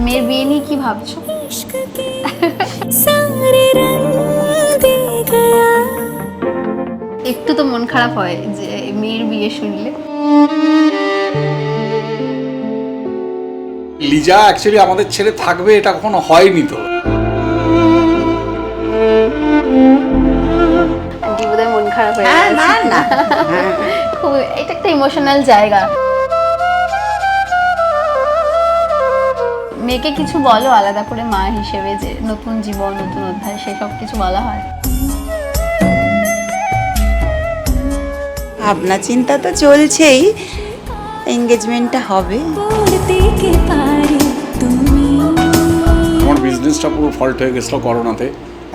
মেয়ের বিয়ে নিয়ে কি ভাবছো? একটু তো মন খারাপ হয় যে মেয়ের বিয়ে শুনলে। লিজা অ্যাকচুয়ালি আমাদের ছেড়ে থাকবে এটা কখনো হয়নি তো। আন্টি বোধহয় মন খারাপ হয়ে না গেছে। না খুব এটা একটা ইমোশনাল জায়গা। মেয়েকে কিছু বলো আলাদা করে মা হিসেবে, যে নতুন জীবন নতুন অধ্যায় সেসব কিছু বলা হয়? ভাবনা চিন্তা তো চলছেই, এঙ্গেজমেন্টটা হবে। আমার বিজনেসটা পুরো ফল্ট হয়ে গেছিলো করোনাতে,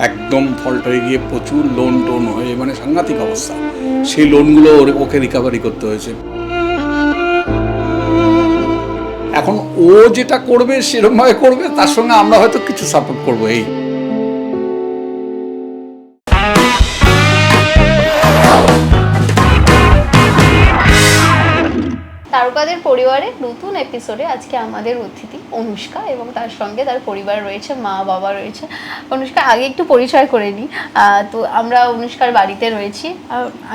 একদম ফল্ট হয়ে গিয়ে প্রচুর লোন টোন হয়ে মানে সাংঘাতিক অবস্থা। সেই লোনগুলো ওকে রিকভারি করতে হয়েছে। এখন ও যেটা করবে সেরকমভাবে করবে, তার সঙ্গে আমরা হয়তো কিছু সাপোর্ট করবো এই। তারকাদের পরিবারে নতুন এপিসোডে আজকে আমাদের অতিথি অনুষ্কা এবং তার সঙ্গে তার পরিবার রয়েছে, মা বাবা রয়েছে। অনুষ্কা আগে একটু পরিচয় করে নিই। তো আমরা অনুষ্কার বাড়িতে রয়েছি,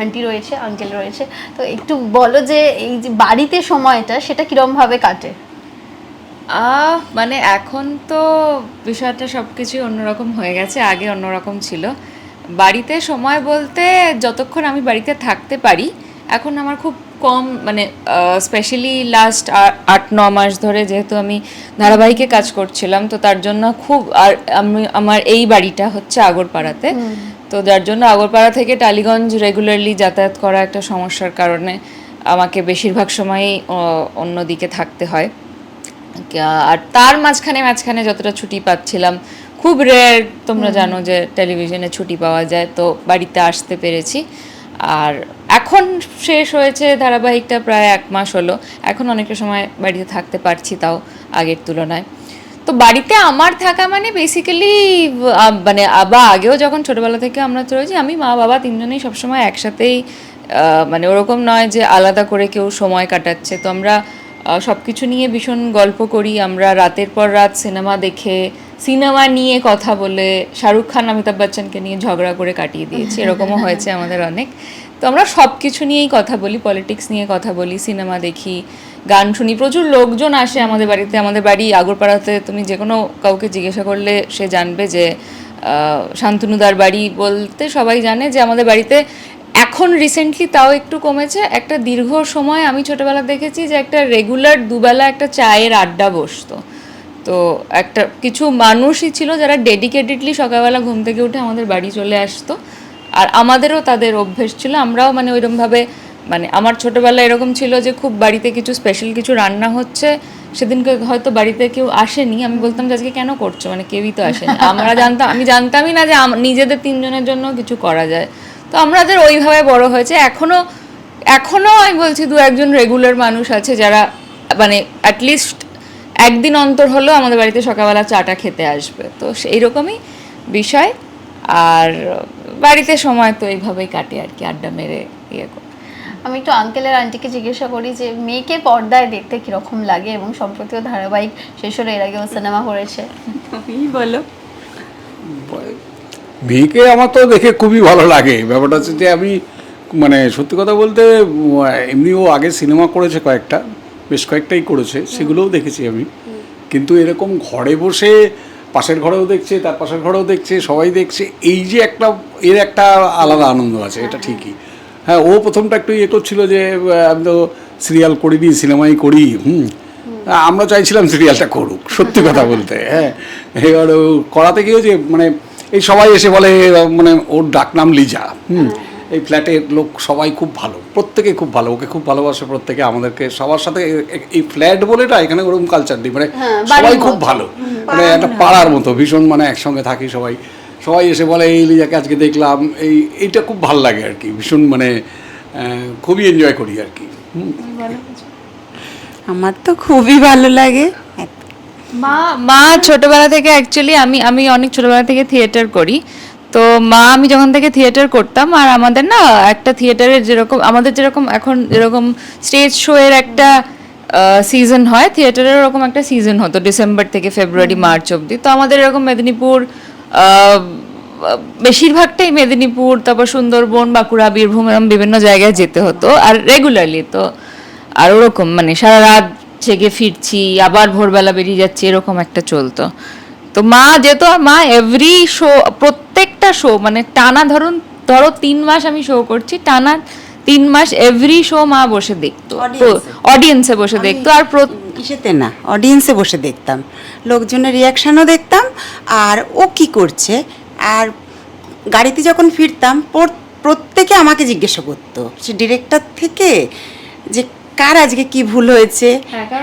আন্টি রয়েছে, আঙ্কেল রয়েছে। তো একটু বলো যে এই যে বাড়িতে সময়টা সেটা কিরমভাবে কাটে? মানে এখন তো বিষয়টা সব কিছুই অন্যরকম হয়ে গেছে, আগে অন্যরকম ছিল। বাড়িতে সময় বলতে যতক্ষণ আমি বাড়িতে থাকতে পারি, এখন আমার খুব কম, মানে স্পেশালি লাস্ট 8-9 মাস ধরে যেহেতু আমি ধারাবাহিকে কাজ করছিলাম, তো তার জন্য খুব, আর আমার এই বাড়িটা হচ্ছে আগরপাড়াতে, তো যার জন্য আগরপাড়া থেকে টালিগঞ্জ রেগুলারলি যাতায়াত করা একটা সমস্যার কারণে আমাকে বেশিরভাগ সময়ই অন্যদিকে থাকতে হয়। আর তার মাঝখানে যতটা ছুটি পাচ্ছিলাম, খুব রেয়ার, তোমরা জানো যে টেলিভিশনে ছুটি পাওয়া যায়, তো বাড়িতে আসতে পেরেছি। আর এখন শেষ হয়েছে ধারাবাহিকটা, প্রায় 1 মাস হলো, এখন অনেকটা সময় বাড়িতে থাকতে পারছি, তাও আগের তুলনায়। তো বাড়িতে আমার থাকা মানে বেসিক্যালি মানে আগেও যখন ছোটোবেলা থেকে আমরা চলেছি, আমি মা বাবা তিনজনেই সবসময় একসাথেই, মানে ওরকম নয় যে আলাদা করে কেউ সময় কাটাচ্ছে। তো আমরা সব কিছু নিয়ে ভীষণ গল্প করি, আমরা রাতের পর রাত সিনেমা দেখে, সিনেমা নিয়ে কথা বলে, শাহরুখ খান অমিতাভ বচ্চনকে নিয়ে ঝগড়া করে কাটিয়ে দিয়েছি, এরকমও হয়েছে আমাদের অনেক। তো আমরা সব কিছু নিয়েই কথা বলি, পলিটিক্স নিয়ে কথা বলি, সিনেমা দেখি, গান শুনি, প্রচুর লোকজন আসে আমাদের বাড়িতে। আমাদের বাড়ি আগরপাড়াতে, তুমি যে কোনো কাউকে জিজ্ঞাসা করলে সে জানবে যে শান্তনুদার বাড়ি বলতে সবাই জানে যে আমাদের বাড়িতে। এখন রিসেন্টলি তাও একটু কমেছে, একটা দীর্ঘ সময় আমি ছোটোবেলা দেখেছি যে একটা রেগুলার দুবেলা একটা চায়ের আড্ডা বসতো। তো একটা কিছু মানুষই ছিল যারা ডেডিকেটেডলি সকালবেলা ঘুম থেকে উঠে আমাদের বাড়ি চলে আসতো, আর আমাদেরও তাদের অভ্যেস ছিল। আমরাও মানে ওইরকমভাবে, মানে আমার ছোটোবেলায় এরকম ছিল যে খুব বাড়িতে কিছু স্পেশাল কিছু রান্না হচ্ছে, সেদিনকে হয়তো বাড়িতে কেউ আসেনি, আমি বলতাম যে আজকে কেন করছো, মানে কেউই তো আসেনি। আমি জানতামই না যে নিজেদের 3 জনের জন্য কিছু করা যায়। তো আমাদের ওইভাবে বড় হয়েছে। এখনো আমি বলছি 2-1 জন রেগুলার মানুষ আছে যারা মানে অ্যাটলিস্ট একদিন অন্তর হলেও আমাদের বাড়িতে সকালবেলা চাটা খেতে আসবে। তো সেইরকমই বিষয়। আর বাড়িতে সময় তো এইভাবেই কাটে আর কি, আড্ডা মেরে ইয়ে করে। আমি একটু আঙ্কেলের আন্টিকে জিজ্ঞাসা করি যে মেয়েকে পর্দায় দেখতে কিরকম লাগে, এবং সম্প্রতিও ধারাবাহিক শেষ হলে, এর আগেও সিনেমা করেছে। তুমি বলো। মেয়েকে আমার তো দেখে খুবই ভালো লাগে। ব্যাপারটা হচ্ছে যে আমি মানে সত্যি কথা বলতে এমনি ও আগে সিনেমা করেছে কয়েকটা, বেশ কয়েকটাই করেছে, সেগুলোও দেখেছি আমি। কিন্তু এরকম ঘরে বসে পাশের ঘরেও দেখছে, তার পাশের ঘরেও দেখছে, সবাই দেখছে, এই যে একটা আলাদা আনন্দ আছে, এটা ঠিকই। হ্যাঁ, ও প্রথমটা একটু ইয়ে করছিল যে আমি তো সিরিয়াল করিনি, সিনেমাই করি। আমরা চাইছিলাম সিরিয়ালটা করুক, সত্যি কথা বলতে। হ্যাঁ, এবার করাতে গিয়েও যে মানে এই সবাই এসে বলে, মানে ওর ডাকনাম লিজা। এই ফ্ল্যাটের লোক সবাই খুব ভালো, প্রত্যেকে খুব ভালো, ওকে খুব ভালোবাসে প্রত্যেকে, আমাদেরকে সবার সাথে। এই ফ্ল্যাট বলে না, এখানে ওরকম কালচার নেই, মানে সবাই খুব ভালো, মানে একটা পাড়ার মতো ভীষণ, মানে একসঙ্গে থাকি সবাই। সবাই এসে বলে এই লিজাকে আজকে দেখলাম, এইটা খুব ভালো লাগে আর কি, ভীষণ মানে খুবই এনজয় করি আর কি। আমার তো খুবই ভালো লাগে। মা ছোটবেলা থেকে অ্যাকচুয়ালি আমি অনেক ছোটবেলা থেকে থিয়েটার করি। তো আমি যখন থেকে থিয়েটার করতাম, আর আমাদের না একটা থিয়েটারের যেরকম আমাদের যেরকম এখন যেরকম স্টেজ শো এর একটা সিজন হয়, থিয়েটারের ওরকম একটা সিজন হতো ডিসেম্বর থেকে ফেব্রুয়ারি মার্চ অবধি। তো আমাদের এরকম মেদিনীপুর, বেশিরভাগটাই মেদিনীপুর, তারপর সুন্দরবন, বাঁকুড়া, বীরভূম, এরকম বিভিন্ন জায়গায় যেতে হতো আর রেগুলারলি। তো আর ওরকম মানে সারা রাত জেগে ফিরছি, আবার ভোরবেলা বেরিয়ে যাচ্ছি, এরকম একটা চলতো। তো মা যেত, আর মা এভরি শো, প্রত্যেকটা শো মানে টানা ধরো 3 মাস আমি শো করছি, টানা 3 মাস এভরি শো মা বসে দেখতো, অডিয়েন্সে বসে দেখতো। আর ইসেতে না, অডিয়েন্সে বসে দেখতাম, লোকজনের রিয়াকশানও দেখতাম আর ও কি করছে। আর গাড়িতে যখন ফিরতাম প্রত্যেকে আমাকে জিজ্ঞাসা করতো, সে ডিরেক্টর থেকে, যে কার আজকে কি ভুল হয়েছে।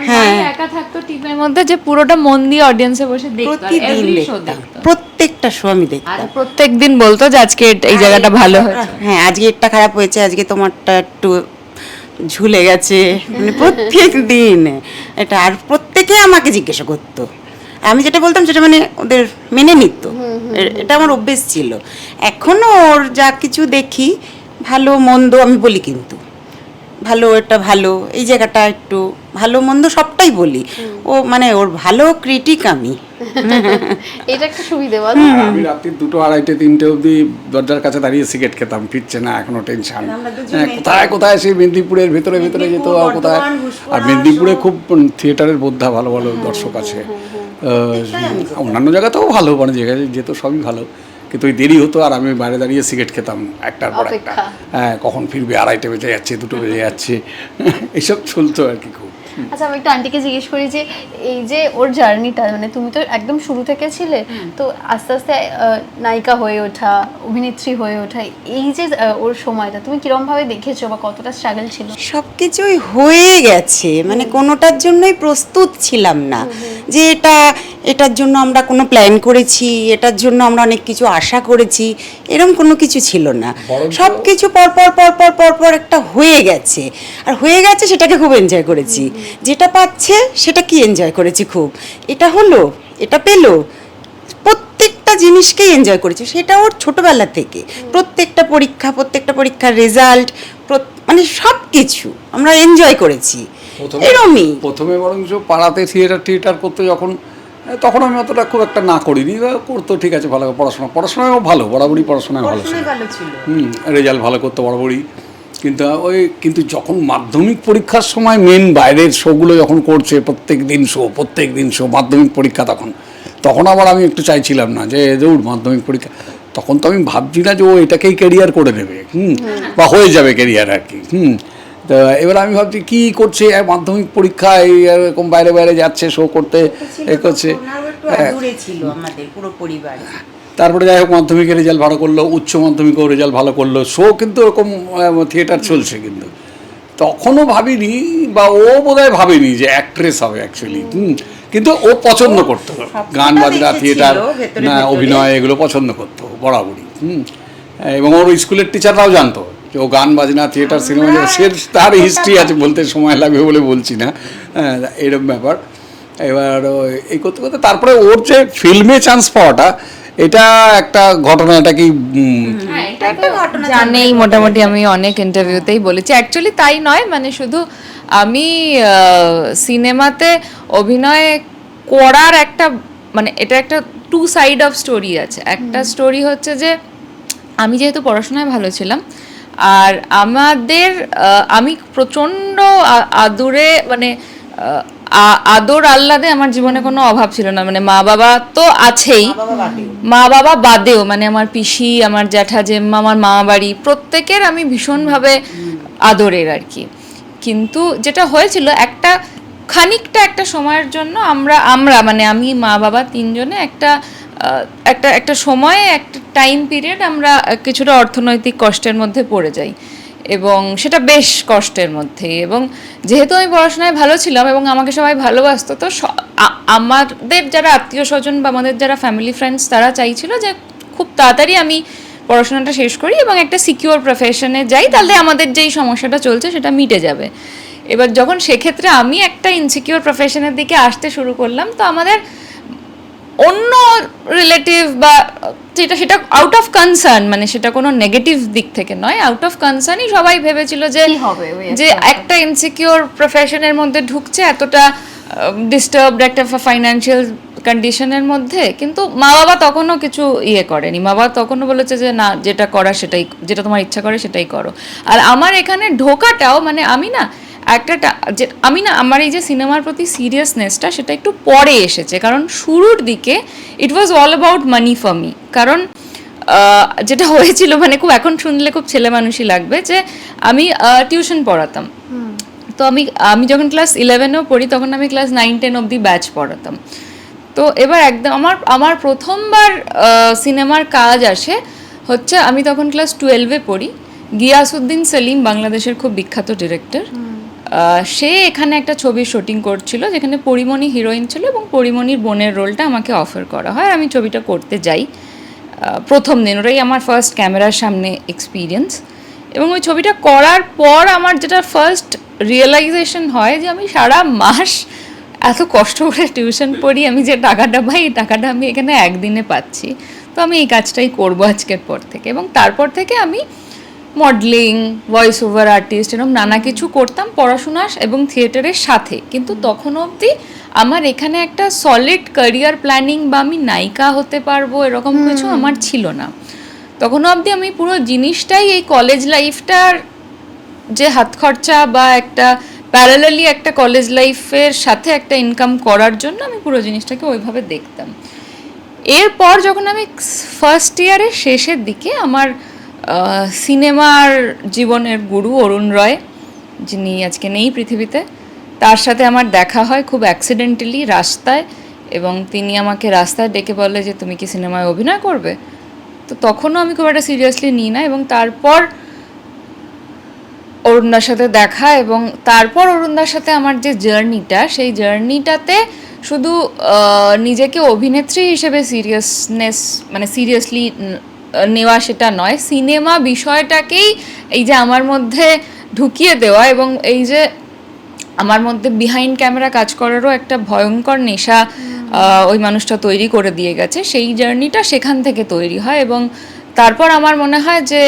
হ্যাঁ, একা থাকতো টিমের মধ্যে যে পুরোটা মন দিয়ে অডিয়েন্সে বসে দেখতো, প্রতিদিন দেখতাম, প্রত্যেকটা শো আমি দেখতাম। আর প্রত্যেকদিন বলতো যে আজকে এই জায়গাটা ভালো হয়েছে, হ্যাঁ আজকে এটা খারাপ হয়েছে, আজকে তোমারটা একটু ঝুলে গেছে, মানে প্রত্যেক দিন এটা। আর প্রত্যেকে আমাকে জিজ্ঞাসা করতো, আমি যেটা বলতাম সেটা মানে ওদের মেনে নিত, এটা আমার অভ্যেস ছিল। এখনো ওর যা কিছু দেখি ভালো মন্দ আমি বলি, কিন্তু ভালো, এটা ভালো, এই জায়গাটা একটু ভালো মন্দ সবটাই বলি। ও মানে ওর ভালো ক্রিটিক আমি। এটা একটা সুবিধে বল। আমি রাত্রি 2টো, 2:30, 3টে অবধি দরজার কাছে দাঁড়িয়ে সিগারেট খেতাম, ফিরছে না এখনো টেনশন। কোথায় কোথায় সেই মেদিনীপুরের ভেতরে ভেতরে যেত, আর কোথায়। আর মেদিনীপুরে খুব থিয়েটারের বোদ্ধা ভালো ভালো দর্শক আছে। অন্যান্য জায়গাতেও ভালো, মানে জায়গায় যেত সবই ভালো, কিন্তু ওই দেরি হতো আর আমি বাইরে দাঁড়িয়ে সিগারেট খেতাম একটার পর একটা। হ্যাঁ, কখন ফিরবে, 2:30 বেজে যাচ্ছে, 2টো বেজে যাচ্ছে, এইসব চলতো আর কি খুব। আচ্ছা, আমি একটু আন্টিকে জিজ্ঞেস করি যে এই যে ওর জার্নিটা, মানে তুমি তো একদম শুরু থেকে ছিলে, তো আস্তে আস্তে নায়িকা হয়ে ওঠা, অভিনেত্রী হয়ে ওঠা, এই যে ওর সময়টা তুমি কিরম ভাবে দেখেছো বা কতটা স্ট্রাগল ছিল? সব কিছুই হয়ে গেছে, মানে কোনোটার জন্যই প্রস্তুত ছিলাম না যে এটার জন্য আমরা কোনো প্ল্যান করেছি, এটার জন্য আমরা অনেক কিছু আশা করেছি, এরকম কোনো কিছু ছিল না। সব কিছু পর একটা হয়ে গেছে, আর হয়ে গেছে সেটাকে খুব এনজয় করেছি। যেটা পাচ্ছে সেটা কি এনজয় করেছি খুব, এটা হলো, এটা পেলো, প্রত্যেকটা জিনিসকেই এনজয় করেছি। সেটা ওর ছোটবেলা থেকে, প্রত্যেকটা পরীক্ষার রেজাল্ট, মানে সব কিছু আমরা এনজয় করেছি। এরমই প্রথমে বরঞ্চ পাড়াতে থিয়েটার করতে যখন, তখন আমি অতটা খুব একটা না করিনি, করতো ঠিক আছে, ভালো পড়াশোনায় ভালো, বরাবরই পড়াশোনায় ভালো ছিল, রেজাল্ট ভালো করতো বরাবরই। কিন্তু যখন মাধ্যমিক পরীক্ষার সময় মেন বাইরের শোগুলো যখন করছে, প্রত্যেক দিন শো মাধ্যমিক পরীক্ষা, তখন আবার আমি একটু চাইছিলাম না যে দৌড় মাধ্যমিক পরীক্ষা। তখন তো আমি ভাবছি না যে ও এটাকেই ক্যারিয়ার করে নেবে, বা হয়ে যাবে ক্যারিয়ার আর কি। তো এবার আমি ভাবছি কী করছে, মাধ্যমিক পরীক্ষায় এরকম বাইরে বাইরে যাচ্ছে, শো করতে এ করছে। তারপরে যাই হোক মাধ্যমিকের রেজাল্ট ভালো করলো, উচ্চ মাধ্যমিকেও রেজাল্ট ভালো করলো, শো কিন্তু ওরকম থিয়েটার চলছে। কিন্তু তখনও ভাবিনি, বা ও বোধহয় ভাবেনি যে অ্যাক্ট্রেস হবে অ্যাকচুয়ালি। কিন্তু ও পছন্দ করতো গান বাজনা, থিয়েটার, অভিনয়, এগুলো পছন্দ করতো বরাবরই। এবং ওর স্কুলের টিচাররাও জানতো যে ও গান বাজনা, থিয়েটার, সিনেমা, সে তার হিস্ট্রি আছে, বলতে সময় লাগবে বলে বলছি না, এরকম ব্যাপার। এবার এই করতে করতে তারপরে ওর যে ফিল্মে চান্স পাওয়াটা, এটা একটা ঘটনা, এটা কি জানেই মোটামুটি, আমি অনেক ইন্টারভিউতেই বলেছি। অ্যাকচুয়ালি তাই নয়, মানে শুধু আমি সিনেমাতে অভিনয় করার একটা, মানে এটা একটা 2 সাইড অফ স্টোরি আছে। একটা স্টোরি হচ্ছে যে আমি যেহেতু পড়াশোনায় ভালো ছিলাম, আর আমি প্রচণ্ড আদরে, মানে আদর আহ্লাদে আমার জীবনে কোনো অভাব ছিল না। মানে মা বাবা তো আছেই, মা বাবা বাদেও, মানে আমার পিসি, আমার জ্যাঠা জেম্মা, আমার মামা বাড়ি, প্রত্যেকের আমি ভীষণভাবে আদরের আর কি। কিন্তু যেটা হয়েছিল, খানিকটা একটা সময়ের জন্য আমরা মানে আমি, মা বাবা 3জনে একটা সময়ে, একটা টাইম পিরিয়ড আমরা কিছুটা অর্থনৈতিক কষ্টের মধ্যে পড়ে যাই, এবং সেটা বেশ কষ্টের মধ্যে। এবং যেহেতু আমি পড়াশোনায় ভালো ছিলাম এবং আমাকে সবাই ভালোবাসতো, তো আমাদের যারা আত্মীয় স্বজন বা আমাদের যারা ফ্যামিলি ফ্রেন্ডস, তারা চাইছিল যে খুব তাড়াতাড়ি আমি পড়াশোনাটা শেষ করি এবং একটা সিকিউর প্রফেশনে যাই, তাহলে আমাদের যেই সমস্যাটা চলছে সেটা মিটে যাবে। এবার যখন সেক্ষেত্রে আমি একটা ইনসিকিউর প্রফেশনের দিকে আসতে শুরু করলাম, তো আমাদের অন্য রিলেটিভ বা সেটা আউট অফ কনসার্ন, মানে সেটা কোনো নেগেটিভ দিক থেকে নয়, আউট অফ কনসার্নই সবাই ভেবেছিল যে কি হবে ওই যে একটা ইনসিকিউর প্রফেশনের মধ্যে ঢুকছে, এতটা ডিস্টার্বড একটা ফাইন্যান্সিয়াল কন্ডিশনের মধ্যে। কিন্তু মা বাবা তখনও কিছু করেনি, মা বাবা তখনও বলেছে যে না, যেটা করা সেটাই, যেটা তোমার ইচ্ছা করে সেটাই করো। আর আমার এখানে ঢোকাটাও মানে আমার এই যে সিনেমার প্রতি সিরিয়াসনেসটা সেটা একটু পরে এসেছে, কারণ শুরুর দিকে it was all about money for me. কারণ যেটা হয়েছিল, মানে খুব এখন শুনলে খুব ছেলে মানুষই লাগবে, যে আমি টিউশন পড়াতাম। তো আমি যখন ক্লাস 11-এও পড়ি তখন আমি ক্লাস 9-10 অবধি ব্যাচ পড়াতাম। তো এবার একদম আমার প্রথমবার সিনেমার কাজ আসে হচ্ছে, আমি তখন ক্লাস 12-এ পড়ি। গিয়াসউদ্দিন সেলিম বাংলাদেশের খুব বিখ্যাত ডিরেক্টর, সে এখানে একটা ছবির শুটিং করছিল যেখানে পরিমণি হিরোইন ছিল এবং পরিমণির বোনের রোলটা আমাকে অফার করা হয়। আমি ছবিটা করতে যাই প্রথম দিন, ওটাই আমার ফার্স্ট ক্যামেরার সামনে এক্সপিরিয়েন্স। এবং ওই ছবিটা করার পর আমার যেটা ফার্স্ট রিয়েলাইজেশন হয় যে আমি সারা মাস এত কষ্ট করে টিউশন পড়ি, আমি যে টাকাটা পাই এই টাকাটা আমি এখানে একদিনে পাচ্ছি। তো আমি এই কাজটাই করবো আজকের পর থেকে। এবং তারপর থেকে আমি মডেলিং, ভয়েস ওভার আর্টিস্ট এরকম নানা কিছু করতাম পড়াশোনা এবং থিয়েটারের সাথে। কিন্তু তখন অবধি আমার এখানে একটা সলিড ক্যারিয়ার প্ল্যানিং বা আমি নায়িকা হতে পারবো এরকম কিছু আমার ছিল না। তখন অবধি আমি পুরো জিনিসটাই এই কলেজ লাইফটার যে হাত খরচা বা একটা প্যারালালি একটা কলেজ লাইফের সাথে একটা ইনকাম করার জন্য আমি পুরো জিনিসটাকে ওইভাবে দেখতাম। এরপর যখন আমি ফার্স্ট ইয়ারের শেষের দিকে আমার সিনেমার জীবনের গুরু অরুণ রয়, যিনি আজকে নেই পৃথিবীতে, তার সাথে আমার দেখা হয় খুব অ্যাক্সিডেন্টালি রাস্তায়। এবং তিনি আমাকে রাস্তায় ডেকে বলে যে তুমি কি সিনেমায় অভিনয় করবে। তো তখনও আমি খুব একটা সিরিয়াসলি নিই না। এবং তারপর অরুণদার সাথে দেখা, এবং তারপর অরুণদার সাথে আমার যে জার্নিটা, সেই জার্নিটাতে শুধু নিজেকে অভিনেত্রী হিসেবে সিরিয়াসলি নেওয়া সেটা নয়, সিনেমা বিষয়টাকেই এই যে আমার মধ্যে ঢুকিয়ে দেওয়া এবং এই যে আমার মধ্যে বিহাইন্ড ক্যামেরা কাজ করারও একটা ভয়ঙ্কর নেশা ওই মানুষটা তৈরি করে দিয়ে গেছে। সেই জার্নিটা সেখান থেকে তৈরি হয়। এবং তারপর আমার মনে হয় যে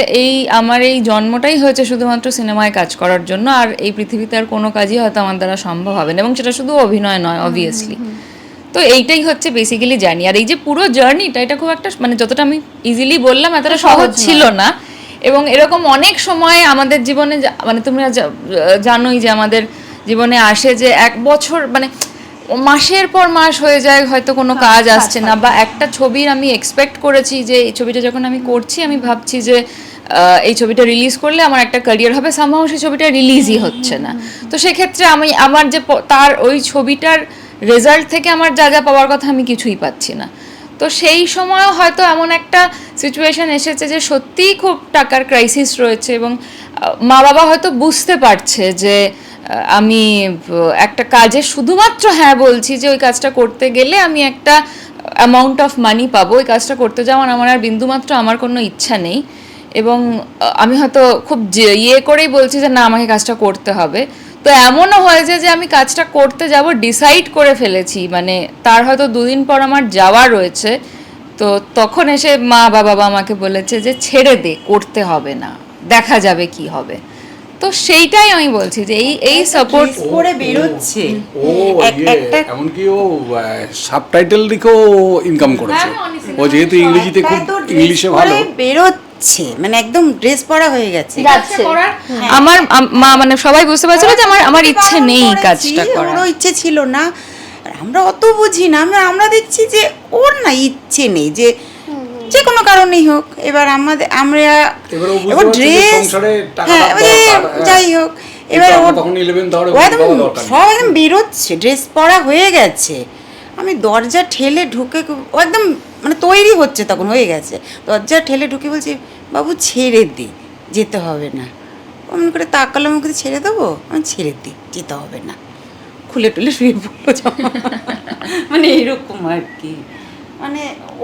আমার এই জন্মটাই হয়েছে শুধুমাত্র সিনেমায় কাজ করার জন্য, আর এই পৃথিবীতে আর কোনো কাজই হয়তো আমার দ্বারা সম্ভব হবে না, এবং সেটা শুধু অভিনয় নয় অবভিয়াসলি। তো এইটাই হচ্ছে বেসিক্যালি জার্নি। আর এই যে পুরো জার্নিটা, এটা খুব একটা মানে যতটা আমি ইজিলি বললাম এতটা সহজ ছিল না। এবং এরকম অনেক সময় আমাদের জীবনে, মানে তোমরা জানোই যে আমাদের জীবনে আসে যে এক বছর মানে মাসের পর মাস হয়ে যায় হয়তো কোনো কাজ আসছে না, বা একটা ছবির আমি এক্সপেক্ট করেছি যে এই ছবিটা যখন আমি করছি আমি ভাবছি যে এই ছবিটা রিলিজ করলে আমার একটা ক্যারিয়ার হবে, সামহাও সেই ছবিটা রিলিজই হচ্ছে না। তো সেক্ষেত্রে আমার যে তার ওই ছবিটার রেজাল্ট থেকে আমার যা যা পাওয়ার কথা আমি কিছুই পাচ্ছি না। তো সেই সময়ও হয়তো এমন একটা সিচুয়েশন এসেছে যে সত্যিই খুব টাকার ক্রাইসিস রয়েছে, এবং মা বাবা হয়তো বুঝতে পারছে যে আমি একটা কাজে শুধুমাত্র হ্যাঁ বলছি যে ওই কাজটা করতে গেলে আমি একটা অ্যামাউন্ট অফ মানি পাবো, ওই কাজটা করতে যাওয়ার আমার আর বিন্দুমাত্র আমার কোনো ইচ্ছা নেই। এবং আমি হয়তো খুব করেই বলছি যে না আমাকে কাজটা করতে হবে। তো এমনও হয়েছে যে আমি কাজটা করতে যাব ডিসাইড করে ফেলেছি, মানে তার হয়তো 2 দিন পর আমার যাওয়া রয়েছে, তো তখন এসে মা বাবা আমাকে বলেছে যে ছেড়ে দে, করতে হবে না, দেখা যাবে কি হবে। তো সেইটাই আমি বলছি যে এই সাপোর্ট করে বেরোচ্ছে। এমনকি ও সাবটাইটেল লিখেও ইনকাম করেছে। ও যেহেতু ইংরেজিতে খুব ইংলিশে ভালো, বেরোচ্ছে মানে একদম ড্রেস পরা হয়ে গেছে। আমার মা মানে সবাই বুঝতে পারছিল যে আমার ইচ্ছে নেই কাজটা করার, ওরও ইচ্ছে ছিল না। আমরা অত বুঝি না, আমরা দেখছি যে ওর না ইচ্ছে নেই, যে কোনো কারণেই হোক। এবার এবার ড্রেস, যাই হোক, এবার সব একদম বেরোচ্ছে, ড্রেস পরা হয়ে গেছে। আমি দরজা ঠেলে ঢুকে, ও একদম মানে তৈরি হচ্ছে, তখন হয়ে গেছে, দরজা ঠেলে ঢুকে বলছি বাবু ছেড়ে দে, যেতে হবে না। অমন করে তাকালো, আমাকে ছেড়ে দেবো, আমি ছেড়ে দিই, যেতে হবে না, খুলে টুলে শুয়ে পড়লো। মানে এরকম আর কি, মানে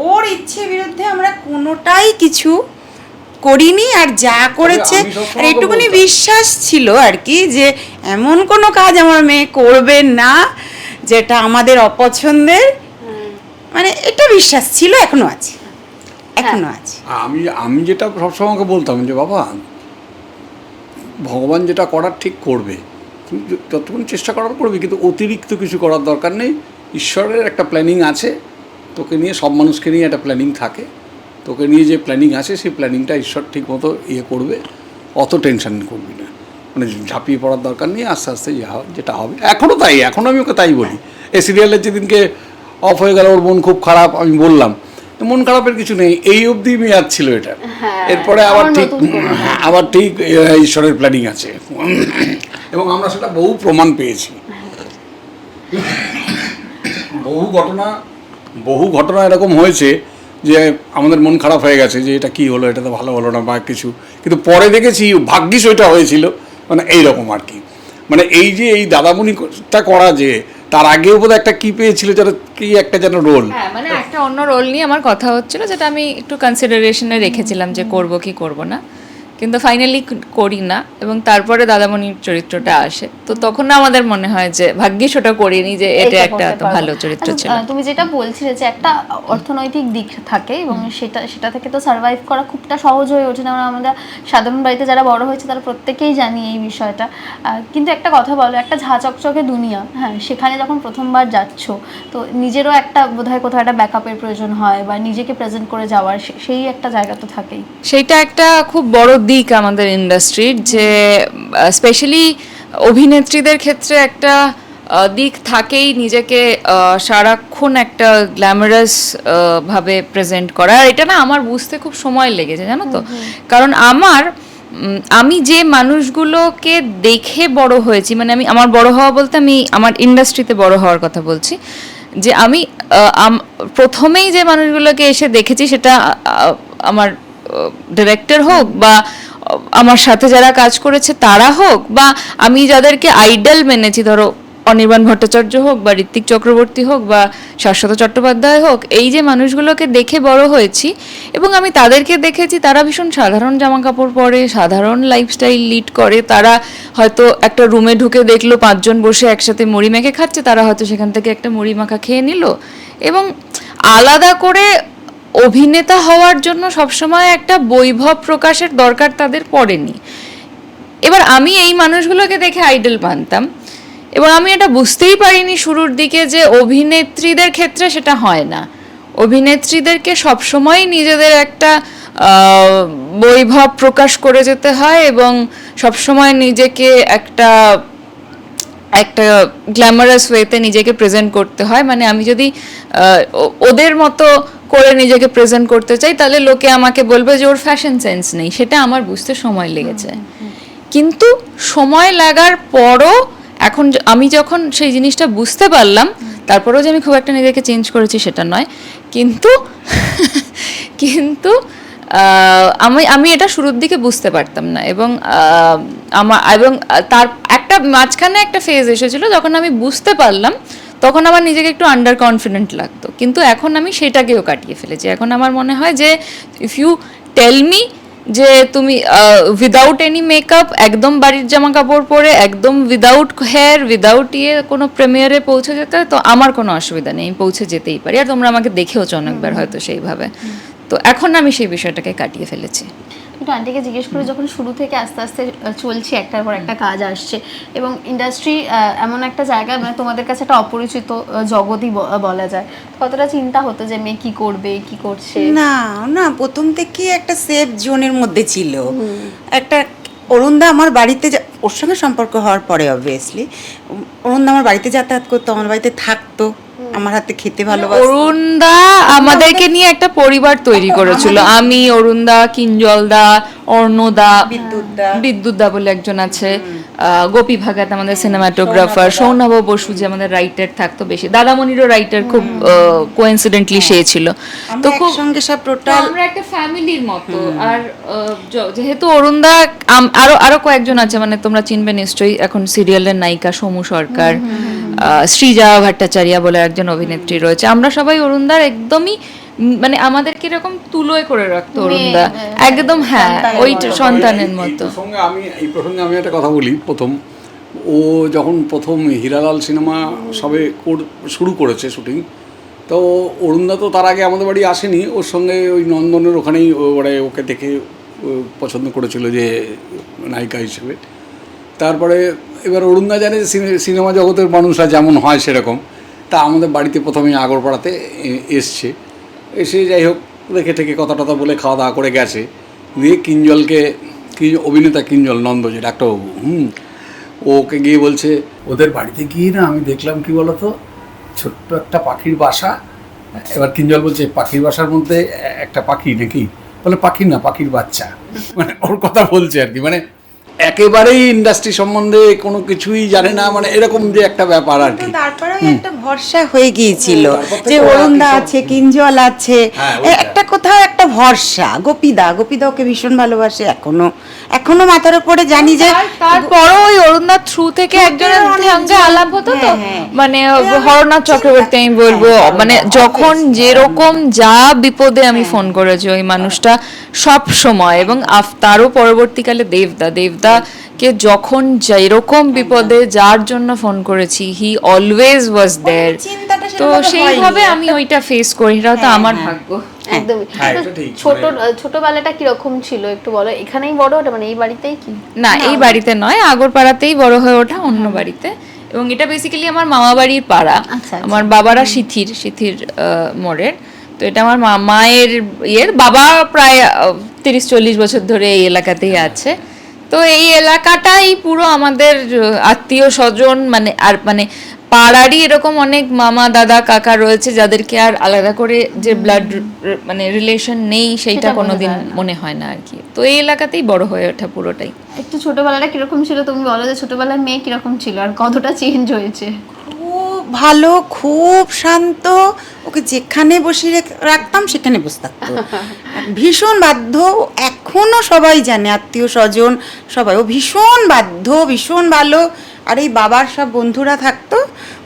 ওর ইচ্ছে বিরুদ্ধে আমরা কোনোটাই কিছু করিনি। আর যা করেছে, আর এটুকুনি বিশ্বাস ছিল আর কি যে এমন কোনো কাজ আমার মেয়ে করবে না যেটা আমাদের অপছন্দের। মানে এটা বিশ্বাস ছিল, এখনো আছে, এখনো আছে। আমি যেটা সবসময় আমাকে বলতাম যে বাবা, ভগবান যেটা করার ঠিক করবে, তুমি যতক্ষণ চেষ্টা করার করবে, কিন্তু অতিরিক্ত কিছু করার দরকার নেই। ঈশ্বরের একটা প্ল্যানিং আছে, তোকে নিয়ে, সব মানুষকে নিয়ে একটা প্ল্যানিং থাকে, তোকে নিয়ে যে প্ল্যানিং আছে সেই প্ল্যানিংটা ঈশ্বর ঠিক মতো করবে, অত টেনশন করবি না, মানে ঝাঁপিয়ে পড়ার দরকার নেই, আস্তে আস্তে যেটা হবে। এখনও তাই, এখনও আমি ওকে তাই বলি। এই সিরিয়ালের যেদিনকে অফ হয়ে গেল, ওর মন খুব খারাপ, আমি বললাম মন খারাপের কিছু নেই, এই অবধি মেয়াদ ছিল এটা, এরপরে আবার ঠিক ঈশ্বরের প্ল্যানিং আছে, এবং আমরা সেটা বহু প্রমাণ পেয়েছি। বহু ঘটনা এরকম হয়েছে যে আমাদের মন খারাপ হয়ে গেছে যে এটা কি হলো, এটা তো ভালো হলো না বা কিছু, কিন্তু পরে দেখেছি ভাগ্যিস ওইটা হয়েছিল, মানে এইরকম আর কি। মানে এই যে এই দাদামণিটা করা, যে তার আগেও বোধহয় একটা কি পেয়েছিল, যেন কি একটা যেন রোল, হ্যাঁ মানে একটা অন্য রোল নিয়ে আমার কথা হচ্ছিল, যেটা আমি একটু কনসিডারেশনে রেখেছিলাম যে করব কি করব না, কিন্তু ফাইনালি করি না, এবং তারপরে দাদামণির চরিত্রটা আসে, তো তখন আমাদের মনে হয় যে ভাগ্যিস ওটা করিনি, যে এটা একটা এত ভালো চরিত্র ছিল। তুমি যেটা বলছিলে যে একটা অর্থনৈতিক দিক থাকে, এবং সেটা থেকে তো সার্ভাইভ করা খুবটা সহজ হয়ে ওঠে না। আমরা সাধারণ বাড়িতে যারা বড় হয়েছে তারা প্রত্যেকেই জানি এই বিষয়টা। কিন্তু একটা কথা বলো, একটা ঝাঁ চকচকে দুনিয়া, হ্যাঁ, সেখানে যখন প্রথমবার যাচ্ছ, তো নিজেরও একটা বোধহয় কোথাও একটা ব্যাকআপের প্রয়োজন হয়, বা নিজেকে প্রেজেন্ট করে যাওয়ার সেই একটা জায়গা তো থাকেই। সেইটা একটা খুব বড় দিক আমাদের ইন্ডাস্ট্রির, যে স্পেশালি অভিনেত্রীদের ক্ষেত্রে একটা দিক থাকেই, নিজেকে সারাক্ষণ একটা গ্ল্যামারাস ভাবে প্রেজেন্ট করা। আর এটা না আমার বুঝতে খুব সময় লেগেছে, জানো তো, কারণ আমি যে মানুষগুলোকে দেখে বড় হয়েছি, মানে আমার বড় হওয়া বলতে আমি আমার ইন্ডাস্ট্রিতে বড় হওয়ার কথা বলছি, যে আমি প্রথমেই যে মানুষগুলোকে এসে দেখেছি, সেটা আমার ডিরেক্টর হোক, বা আমার সাথে যারা কাজ করেছে তারা হোক, বা আমি যাদেরকে আইডল মেনেছি, ধরো অনির্বাণ ভট্টাচার্য হোক, বা ঋত্বিক চক্রবর্তী হোক, বা শাশ্বত চট্টোপাধ্যায় হোক, এই যে মানুষগুলোকে দেখে বড় হয়েছি, এবং আমি তাদেরকে দেখেছি তারা ভীষণ সাধারণ জামা কাপড় পরে, সাধারণ লাইফস্টাইল লিড করে। তারা হয়তো একটা রুমে ঢুকে দেখলো 5 জন বসে একসাথে মুড়ি মেখে খাচ্ছে, তারা হয়তো সেখান থেকে একটা মুড়ি মাখা খেয়ে নিল, এবং আলাদা করে অভিনেতা হওয়ার জন্য সবসময় একটা বৈভব প্রকাশের দরকার তাদের পড়েনি। এবার আমি এই মানুষগুলোকে দেখে আইডল মানতাম, এবং আমি এটা বুঝতেই পারিনি শুরুর দিকে যে অভিনেত্রীদের ক্ষেত্রে সেটা হয় না। অভিনেত্রীদেরকে সবসময় নিজেদের একটা বৈভব প্রকাশ করে যেতে হয়, এবং সবসময় নিজেকে একটা গ্ল্যামারাস ওয়েতে নিজেকে প্রেজেন্ট করতে হয়। মানে আমি যদি ওদের মতো করে নিজেকে প্রেজেন্ট করতে চাই, তাহলে লোকে আমাকে বলবে যে ওর ফ্যাশন সেন্স নেই। সেটা আমার বুঝতে সময় লেগেছে, কিন্তু সময় লাগার পরও এখন আমি যখন সেই জিনিসটা বুঝতে পারলাম, তারপরেও যে আমি খুব একটা নিজেকে চেঞ্জ করেছি সেটা নয়, কিন্তু আমি এটা শুরুর দিকে বুঝতে পারতাম না, এবং তার একটা মাঝখানে একটা ফেজ এসেছিল যখন আমি বুঝতে পারলাম, তখন আমার নিজেকে একটু আন্ডার কনফিডেন্ট লাগতো, কিন্তু এখন আমি সেটাকেও কাটিয়ে ফেলেছি। এখন আমার মনে হয় যে ইফ ইউ টেল মি যে তুমি উইদাউট এনি মেকআপ, একদম বাড়ির জামা কাপড় পরে, একদম উইদাউট হেয়ার, উইদাউট কোনো প্রিমিয়ারে পৌঁছে যেতে হয়, তো আমার কোনো অসুবিধা নেই, আমি পৌঁছে যেতেই পারি। আর তোমরা আমাকে দেখেওছো অনেকবার হয়তো সেইভাবে। তো এখন আমি সেই বিষয়টাকে কাটিয়ে ফেলেছি। একটু আন্টিকে জিজ্ঞেস করে, যখন শুরু থেকে আস্তে আস্তে চলছে, একটার পর একটা কাজ আসছে, এবং ইন্ডাস্ট্রি এমন একটা জায়গা, মানে তোমাদের কাছে একটা অপরিচিত জগতই বলা যায়, কতটা চিন্তা হতো যে মেয়ে কি করবে, কি করছে? না না, প্রথম থেকে একটা সেফ জোনের মধ্যে ছিল। একটা অরুণদা আমার বাড়িতে, ওর সঙ্গে সম্পর্ক হওয়ার পরে অবভিয়াসলি অরুণদা আমার বাড়িতে যাতায়াত করতো, আমার বাড়িতে থাকতো, আমার হাতে খেতে ভালোবাসতো। অরুণদা আমাদেরকে নিয়ে একটা পরিবার তৈরি করেছিল। আমি, অরুণদা, কিঞ্জলদা, অর্ণদা, বিদ্যুৎদা বলে একজন আছে, গোপী ভাগাত আমাদের সিনেমাটোগ্রাফার, সৌনভ বসু যে আমাদের রাইটার থাকতো বেশি, দাদামণিরও রাইটার খুব কোইন্সিডেন্টলি সে ছিল। তো খুব সঙ্গে সব টোটাল আমরা একটা ফ্যামিলির মতো। আর যেহেতু অরুণদা, আরো কয়েকজন আছে, মানে তোমরা চিনবে নিশ্চয়ই, এখন সিরিয়ালের নায়িকা সমু সরকার, শ্রীজা ভট্টাচার্য বলে একজন অভিনেত্রী রয়েছে। আমরা সবাই অরুণদার একদমই, মানে আমাদেরকে এরকম তুলোয় করে রাখতো অরুণদা, একদম, হ্যাঁ, ওই সন্তানের মতো। এই প্রসঙ্গে আমি একটা কথা বলি। ও যখন প্রথম হীরালাল সিনেমা সবে শুরু করেছে শুটিং, তো অরুণদা তো তার আগে আমাদের বাড়ি আসেনি, ওর সঙ্গে ওই নন্দনের ওখানেই ওকে দেখে পছন্দ করেছিল যে নায়িকা হিসেবে। তারপরে এবার অরুণদা জানে যে সিনেমা জগতের মানুষরা যেমন হয় সেরকম, তা আমাদের বাড়িতে প্রথমে আগরপাড়াতে এসছে, এসে যাই হোক দেখে থেকে কথা টথা বলে খাওয়া দাওয়া করে গেছে। দিয়ে কিঞ্জলকে, অভিনেতা কিঞ্জল নন্দ যে ডাক্তারবাবু, ওকে গিয়ে বলছে ওদের বাড়িতে গিয়ে না আমি দেখলাম কি বলতো ছোট্ট একটা পাখির বাসা। এবার কিঞ্জল বলছে পাখির বাসার মধ্যে একটা পাখি নাকি, বলে পাখি না পাখির বাচ্চা, মানে ওর কথা বলছে আর কি, মানে একেবারেই ইন্ডাস্ট্রি সম্বন্ধে কোনো কিছুই জানে না, মানে এরকম যে একটা ব্যাপার আর কি। তারপরেও একটা ভরসা হয়ে গিয়েছিল তারপর থেকে যে ওরা অরুণদা কিছু- আছে, কিঞ্জল আছে, হ্যাঁ, ওইটা। একটা কোথাও একটা ভরসা। গোপীদা ওকে ভীষণ ভালোবাসে, এখনো মাথার উপরে জানি যে তারপরও ওই অরুণদার থ্রু থেকে একজনের সঙ্গে আলাপ হতো তো, মানে হরনাথ চক্রবর্তী আমি বলবো, মানে যখন যেরকম যা বিপদে আমি ফোন করেছি ওই মানুষটা সব সময়, এবং তারও পরবর্তীকালে দেবদাকে যখন যেরকম বিপদে যার জন্য ফোন করেছি, হি অলওয়েজ ওয়াজ দেয়ার। চিন্তাটা তো সেরকমভাবে সেইভাবে হয়নি। আমি ওইটা ফেস করি, এটা হয়তো আমার ভাগ্য। একদমই। হ্যাঁ, তো এটা ঠিক। ছোটবেলাটা কিরকম ছিল একটু বলো, এখানেই বড় ওটা মানে এই বাড়িতেই কি? না, এই বাড়িতে নয়, আগরপাড়াতেই বড় হয়ে ওঠা, অন্য বাড়িতে। এবং এটা বেসিক্যালি আমার মামা বাড়ির পাড়া। আচ্ছা। আমার বাবারা সিথির মোড়ের। তো এটা আমার মায়ের বাবা প্রায় 30-40 বছর ধরে এই এলাকাতেই আছে। তো এই এলাকাটাই পুরো আমাদের আত্মীয় স্বজন, মানে পাড়ারই এরকম অনেক মামা দাদা কাকা রয়েছে যাদেরকে আর আলাদা করে যে ব্লাড মানে রিলেশন নেই সেইটা সেটা বোঝা কোনোদিন যায় না। মনে হয় না আর কি। তো এই এলাকাতেই বড় হয়ে ওঠা পুরোটাই। একটু ছোটবেলাটা কিরকম ছিল তুমি বলো, যে ছোটবেলার মেয়ে কিরকম ছিল আর কতটা চেঞ্জ হয়েছে? খুব ভালো, খুব শান্ত, ওকে যেখানে বসিয়ে রাখতাম সেখানে বসে থাকতো। ভীষণ বাধ্য, এখনো সবাই জানে, আত্মীয় স্বজন সবাই, ও ভীষণ বাধ্য, ভীষণ ভালো। আর এই বাবার সব বন্ধুরা থাকতো,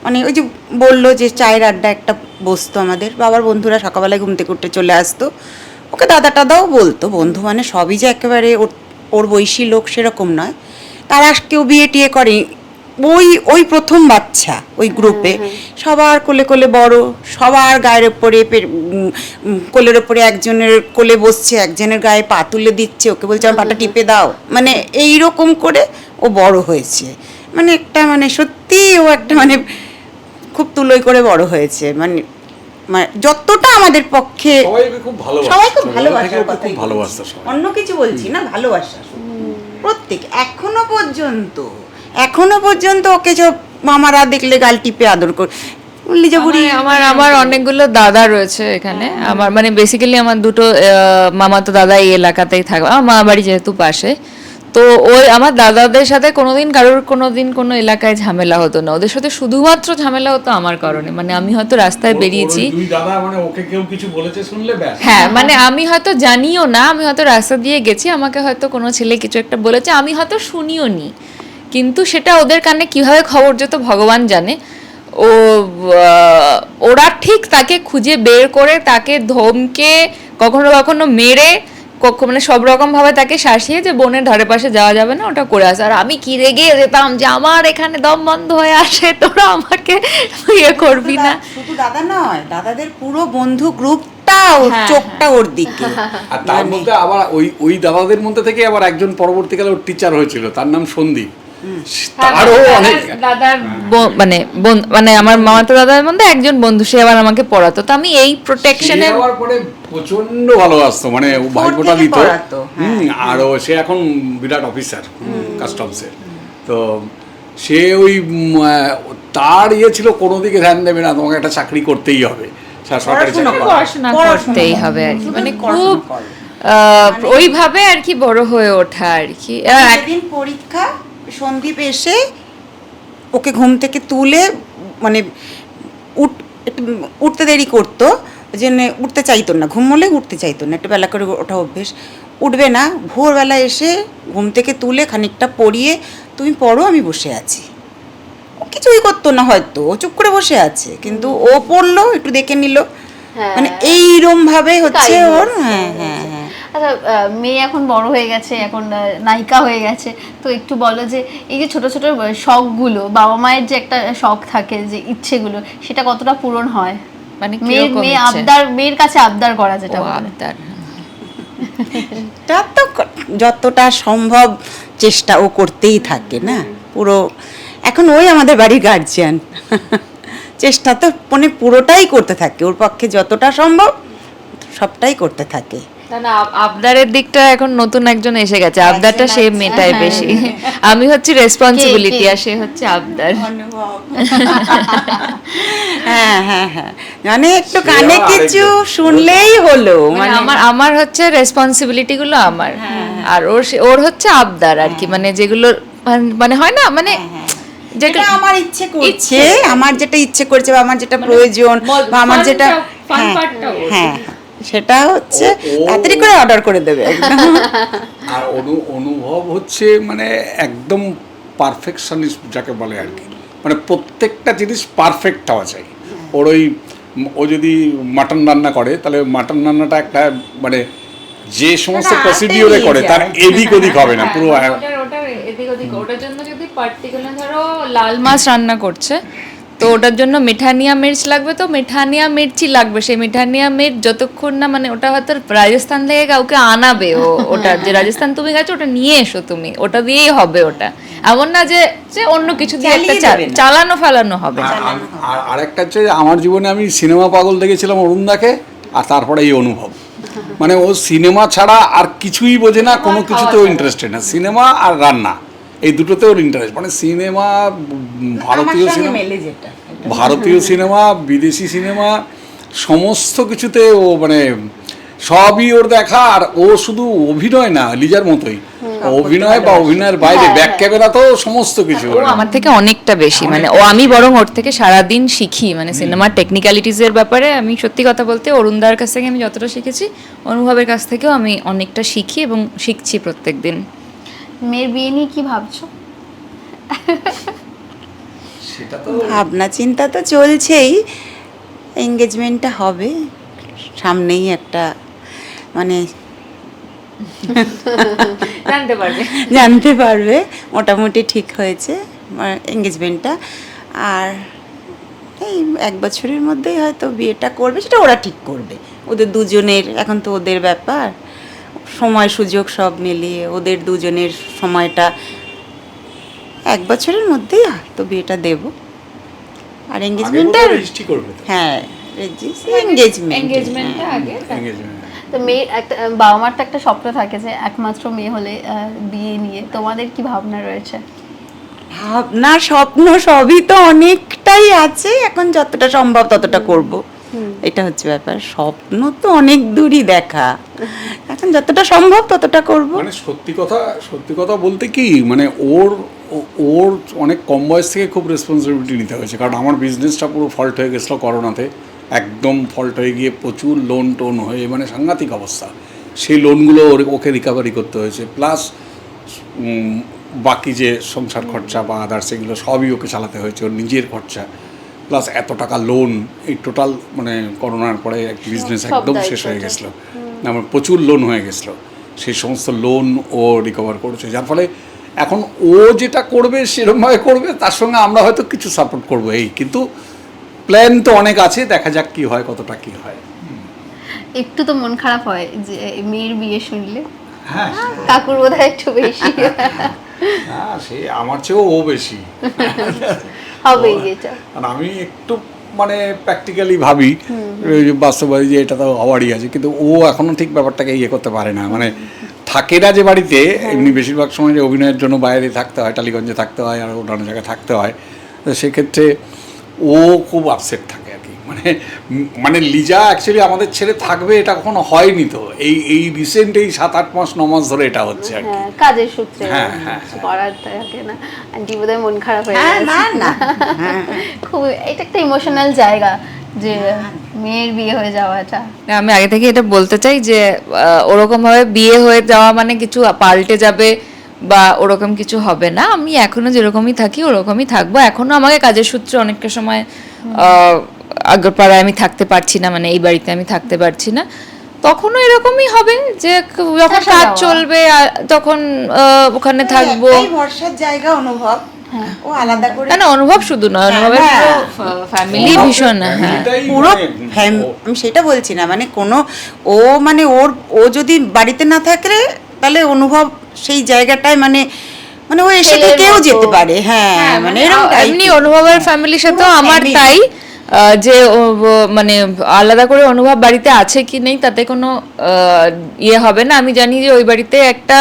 মানে ওই যে বললো যে চায়ের আড্ডা একটা বসতো আমাদের, বাবার বন্ধুরা সকালবেলায় ঘুম থেকে উঠে চলে আসতো, ওকে দাদা টাদাও বলতো। বন্ধু মানে সবই যে একেবারে ওর বয়সী লোক সেরকম নয়, তারা কেউ বিয়ে টিয়ে করে, ওই প্রথম বাচ্চা ওই গ্রুপে, সবার কোলে কোলে বড়, সবার গায়ের ওপরে কোলের ওপরে একজনের কোলে বসছে, একজনের গায়ে পা তুলে দিচ্ছে, ওকে বলছে আমার পাটা টিপে দাও, মানে এই রকম করে ও বড় হয়েছে। মানে একটা মানে সত্যি ও একটা মানে খুব তুলোই করে বড় হয়েছে, মানে যতটা আমাদের পক্ষে সবাইকে খুব ভালোবাসে, সবাই খুব ছোটবেলা ভালোবাসার থেকে ওকে কথাই খুব ভালোবাসতো বলছি। সবাই। অন্য কিছু বলছি না, ভালোবাসা প্রত্যেক এখনো পর্যন্ত ওকে সব মামারা দেখলে গাল টিপে আদর করে বললি যে বুড়ি। আমার অনেকগুলো দাদা রয়েছে এখানে। আমার মানে বেসিক্যালি আমার দুটো মামাতো দাদা এই এলাকাতেই থাকে, আমার মা বাড়ি যেহেতু পাশে। তো ওই আমার দাদাদের সাথে কোনোদিন কোনো এলাকায় ঝামেলা হতো না, ওদের সাথে শুধুমাত্র ঝামেলা হতো আমার কারণে। মানে আমি হয়তো রাস্তায় বেরিয়েছি, দুই দাদা মানে ওকে কেউ কিছু বলেছে শুনলে ব্যাস। হ্যাঁ মানে আমি হয়তো জানিও না, আমি হয়তো রাস্তা দিয়ে গেছি, আমাকে হয়তো কোনো ছেলে কিছু একটা বলেছে, আমি হয়তো শুনিও নি, কিন্তু সেটা ওদের কানে কিভাবে খবর যেত ভগবান জানে। ওরা ঠিক তাকে খুঁজে বের করে, তাকে ধমকে, কখনো কখনো মেরে, মানে সব রকম ভাবে তাকে শাসিয়ে যে বোনের ধারে পাশে যাওয়া যাবে না, ওটা করে আসে। আর আমি কি রেগে যেতাম যে আমার এখানে দম বন্ধ হয়ে আসে, তোরা আমাকে ইয়ে করবি না। শুধু দাদা নয়, দাদাদের পুরো বন্ধু গ্রুপটা চোখটা ওর দিকে। আর তার মধ্যে আবার ওই দাদাদের মধ্যে থেকে আবার একজন পরবর্তীকালে ওর টিচার হয়েছিল, তার নাম সন্দীপ। তারও অনেক দাদার মানে আমার মামাতো দাদার মধ্যে একজন বন্ধু, সে আবার আমাকে পড়াতো। তো আমি এই প্রোটেকশনে যাওয়ার পরে প্রচন্ড ভালোবাসতো, মানে ও ভাইফোঁটা দিত। পড়াতো, আর ও সে এখন বিরাট অফিসার কাস্টমসের। তো সে ওই তার ছিল কোনো দিকে ধ্যান দেবে না, তোমাকে একটা চাকরি করতেই হবে, সরকারি চাকরি। পড়াশোনা করতেই হবে আর কি, মানে খুব ওইভাবে আর কি বড় হয়ে ওঠা আর কি। একদিন পরীক্ষা, সন্দীপ এসে ওকে ঘুম থেকে তুলে, মানে উঠতে দেরি করতো, ওই জন্য উঠতে চাইতো না, ঘুম হলে উঠতে চাইতো না, একটু বেলা করে ওঠা অভ্যেস, উঠবে না। ভোরবেলা এসে ঘুম থেকে তুলে খানিকটা পড়িয়ে তুমি পড়ো, আমি বসে আছি। ও কিছুই করতো না হয়তো, ও চুপ করে বসে আছে, কিন্তু ও পড়লো, একটু দেখে নিল, মানে এইরকম ভাবে হচ্ছে ওর। হ্যাঁ হ্যাঁ হ্যাঁ। আচ্ছা, মেয়ে এখন বড় হয়ে গেছে, এখন নায়িকা হয়ে গেছে, তো একটু বলো যে এই যে ছোট ছোট শখগুলো, বাবা মায়ের যে একটা শখ থাকে, যে ইচ্ছেগুলো, সেটা কতটা পূরণ হয়? মানে মেয়ে মেয়ের কাছে আবদার করা যেটা বলে। আবদার তা তো যতটা সম্ভব চেষ্টা ও করতেই থাকে না পুরো। এখন ওই আমাদের বাড়ির গার্জিয়ান, চেষ্টা তো মানে পুরোটাই করতে থাকে, ওর পক্ষে যতটা সম্ভব সবটাই করতে থাকে। না আবদারের দিকটা এখন নতুন একজন এসে গেছে, আবদারটা সে মেটায় বেশি। আমি হচ্ছে রেসপন্সিবিলিটি আর সে হচ্ছে আবদার। হ্যাঁ হ্যাঁ হ্যাঁ, মানে একটু কানে কিছু শুনলেই হলো, মানে আমার হচ্ছে রেসপন্সিবিলিটি গুলো আমার, আর ওর হচ্ছে আবদার আর কি, মানে যেগুলো মানে হয় না, মানে যেটা আমার ইচ্ছে করছে, আমার যেটা ইচ্ছে করছে বা আমার যেটা প্রয়োজন বা আমার যেটা, হ্যাঁ সেটা হচ্ছে তাড়াতাড়ি করে অর্ডার করে দেবে। আর অনুভব হচ্ছে মানে একদম পারফেকশনিস্ট যাকে বলে আর কি, মানে প্রত্যেকটা জিনিস পারফেক্ট হওয়া চাই। ওর ও যদি মাটন রান্না করে তাহলে মাটন রান্নাটা একটা মানে যে সমস্ত প্রসিডিওরে করে তার এদিক ওদিক হবে না, পুরো ওটার এদিক ওদিক। ওটার জন্য যদি পার্টিকুলার ধরো লাল মাছ রান্না করছে, তো ওটার জন্য মিঠানিয়া মির্চ লাগবে, তো মিঠানিয়া মির্চই লাগবে। সেই মিঠানিয়া মির্চ যতক্ষণ না মানে ওটা হয়তো রাজস্থান থেকে কাউকে আনাবে, ওটা যে রাজস্থান তুমি গেছো ওটা নিয়ে এসো তুমি, ওটা দিয়েই হবে। ওটা এমন না যে অন্য কিছু দিয়ে একটা চালানো ফালানো হবে। আর আরেকটা হচ্ছে আমার জীবনে আমি সিনেমা পাগল দেখেছিলাম অরুণদাকে, আর তারপরে এই অনুভব, মানে ও সিনেমা ছাড়া আর কিছুই বোঝে না, কোনো কিছুতেও ইন্টারেস্টেড না, সিনেমা আর রান্না এই দুটোতে ওর ইন্টারেস্ট। মানে সিনেমা, ভারতীয় সিনেমা, বিদেশি সিনেমা, সমস্ত কিছুতে ও মানে সবই ওর দেখা। আর ও শুধু অভিনয় না, লিজার মতোই অভিনয় বা অভিনয়ের বাইরে ব্যাক ক্যামেরা তো সমস্ত কিছু। ও আমার থেকে অনেকটা বেশি, মানে আমি বরং ওর থেকে সারাদিন শিখি, মানে সিনেমার টেকনিক্যালিটিসের ব্যাপারে। আমি সত্যি কথা বলতে অরুণদার কাছ থেকে আমি যতটা শিখেছি, অনুভবের কাছ থেকেও আমি অনেকটা শিখি এবং শিখছি প্রত্যেকদিন। মেয়ের বিয়ে নিয়ে কি ভাবছো? ভাবনা চিন্তা তো চলছেই, এঙ্গেজমেন্টটা হবে সামনেই, একটা মানে জানতে পারবে মোটামুটি ঠিক হয়েছে এঙ্গেজমেন্টটা। আর এই 1 বছরের মধ্যেই হয়তো বিয়েটা করবে, সেটা ওরা ঠিক করবে, ওদের দুজনের, এখন তো ওদের ব্যাপার, সময় সুযোগ সব মিলিয়ে ওদের দুজনের সময়টা 1 বছরের মধ্যেই তো বিয়েটা দেব। আর এঙ্গেজমেন্টটা হ্যাঁ এঙ্গেজমেন্টটা আগে। তো মেয়ের একটা বাবা মার তো একটা স্বপ্ন থাকে যে একমাত্র মেয়ে হলে বিয়ে নিয়ে, তোমাদের কি ভাবনা রয়েছে? ভাবনা স্বপ্ন সবই তো অনেকটাই আছে, এখন যতটা সম্ভব ততটা করব, এটা হচ্ছে ব্যাপার। স্বপ্ন তো অনেক দূরই দেখা, এখন যতটা সম্ভব ততটা করব। মানে সত্যি কথা বলতে কি, মানে ওর অনেক কম বয়স থেকে খুব রেসপন্সিবিলিটি নিতে হয়েছে, কারণ আমার বিজনেসটা পুরো ফল্ট হয়ে গেছিলো করোনাতে, একদম ফল্ট হয়ে গিয়ে প্রচুর লোন টোন হয়ে মানে সাংঘাতিক অবস্থা। সেই লোনগুলো ওকে রিকভারি করতে হয়েছে, প্লাস বাকি যে সংসার খরচা বা আদার্স এগুলো সবই ওকে চালাতে হয়েছে, ওর নিজের খরচা প্লাস এত টাকা লোন, এই টোটাল মানে করোনার পরে বিজনেস একদম শেষ হয়ে গেছিলো, আমার প্রচুর লোন হয়ে গেছিলো। সেই সমস্ত লোন ও রিকভার করেছে, যার ফলে এখন ও যেটা করবে সেরকমভাবে করবে, তার সঙ্গে আমরা হয়তো কিছু সাপোর্ট করবো এই, কিন্তু প্ল্যান তো অনেক আছে, দেখা যাক কি হয়, কতটা কি হয়। একটু তো মন খারাপ হয় যে মেয়ের বিয়ে শুনলে, হ্যাঁ কাকুর বোধহয় একটু বেশি। হ্যাঁ সে আমার চেয়েও ও বেশি হবেই এটা, আর আমি একটু মানে প্র্যাকটিক্যালি ভাবি, বাস্তববাদী যে এটা তো হওয়ারই আছে, কিন্তু ও এখনো ঠিক ব্যাপারটাকে ইয়ে করতে পারে না। মানে থাকে না যে বাড়িতে, এমনি বেশিরভাগ সময় যে অভিনয়ের জন্য বাইরে থাকতে হয়, টালিগঞ্জে থাকতে হয় আর অন্যান্য জায়গায় থাকতে হয়, তো সেক্ষেত্রে ও খুব আপসেট থাকে আর কি। মানে লিজা অ্যাকচুয়ালি আমাদের ছেড়ে থাকবে এটা কখনো হয়নি, তো এই রিসেন্ট এই 7-8 মাস 9 মাস ধরে এটা হচ্ছে আর কি, কাজের সূত্রে হ্যাঁ করার থাকে না। আন্টি বোধহয় মন খারাপ হয়ে গেছে। না খুব এটা একটা ইমোশনাল জায়গা যে মেয়ের বিয়ে হয়ে যাওয়াটা। আমি আগে থেকে এটা বলতে চাই যে ওরকম ভাবে বিয়ে হয়ে যাওয়া মানে কিছু পাল্টে যাবে বা ওরকম কিছু হবে না। আমি এখনো যেরকমই থাকি ওরকমই থাকবো। এখনো আমাকে কাজের সূত্রে অনেকটা সময় আগরপাড়ায় আমি থাকতে পারছি না, মানে এই বাড়িতে আমি থাকতে পারছি না, তখনও এরকমই হবে যে যখন কাজ চলবে তখন ওখানে থাকবো। ভরসার জায়গা অনুভব ও আলাদা করে না অনুভব শুধু নয়, অনুভবের হ্যাঁ। ফ্যামিলি ভীষণ, হ্যাঁ এটাই পুরো মানে আমি সেটা বলছি না, মানে কোনো মানে ও যদি বাড়িতে না থাকলে তাহলে অনুভব সেই জায়গাটায় মানে মানে ও এসে ছেলের কেউ মতো। যেতে পারে, হ্যাঁ মানে এরকম এমনি অনুভবের ফ্যামিলির সাথেও পুরো আমার family। তাই যে মানে আলাদা করে অনুভব বাড়িতে আছে কি নেই তাতে কোনো ইয়ে হবে না। আমি জানি যে ওই বাড়িতে একটা